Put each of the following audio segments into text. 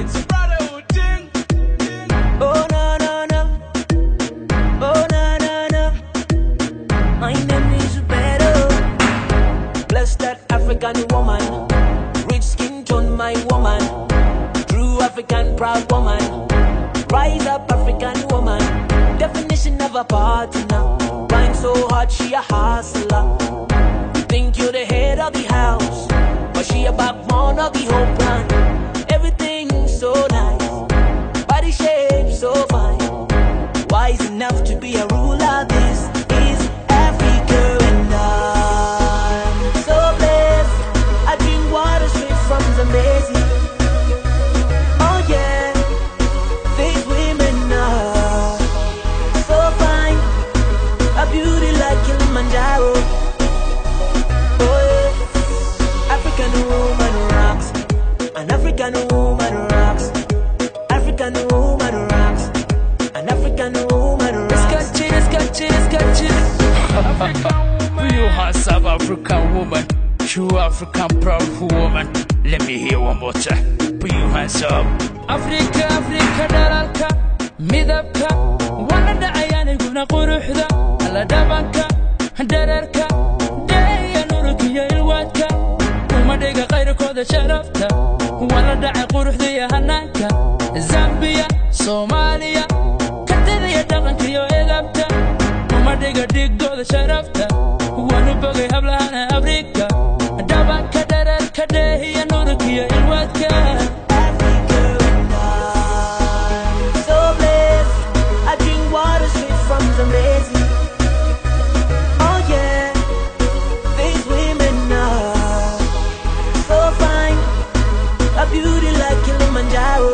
It's a brotherhood thing. Oh no no no, oh no no no. My name is Beto. Bless that African woman, rich skin tone my woman, true African proud woman. Rise up African woman, definition of a partner. Rhyme so hard she a hustler. You think you're the head of the house, but she a backbone of the whole plan. Everything so nice, body shape so fine, wise enough to be a ruler. This is Africa and I'm so blessed. I drink water straight from Zambezi. Oh yeah, these women are so fine, a beauty like Kilimanjaro. Oh yeah, African woman rocks, an African woman rocks, African woman rocks, an African woman rocks. You are South African woman, true African proud woman. Let me hear one more time. Put your hands up. Africa, Africa, dalalka, midabka, walada ayani guna quruxda, ala dabanka, dararka, daya nurukiya ilwadka, umadhiga qayrkooda sharafta, walada quruxda ya hananka, Zambia, Somalia, kadariya dhaqankiyo edabta, umadhiga dhigooda sharafta, wanu bogay hablahana Afrika, dabanka, dararka, daya nurukiya ilwadka. Africa and I'm so blessed. I drink water straight from Zambezi. Oh yeah, these women are so fine, a beauty like Kilimanjaro.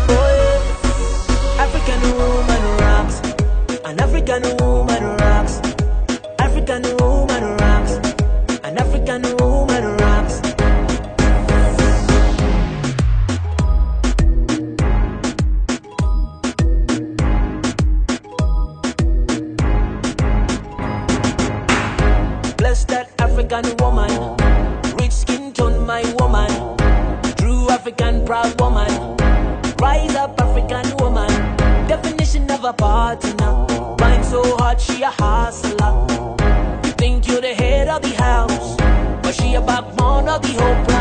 Oh yeah, African woman rocks, an African woman rocks, African woman rocks, an African woman rocks. Bless that African woman, rich skin tone my woman, true African proud woman. Rise up African woman, definition of a partner. Rhyme so hard she a hustler. You think you're the head of the house, but she a backbone of the whole plan.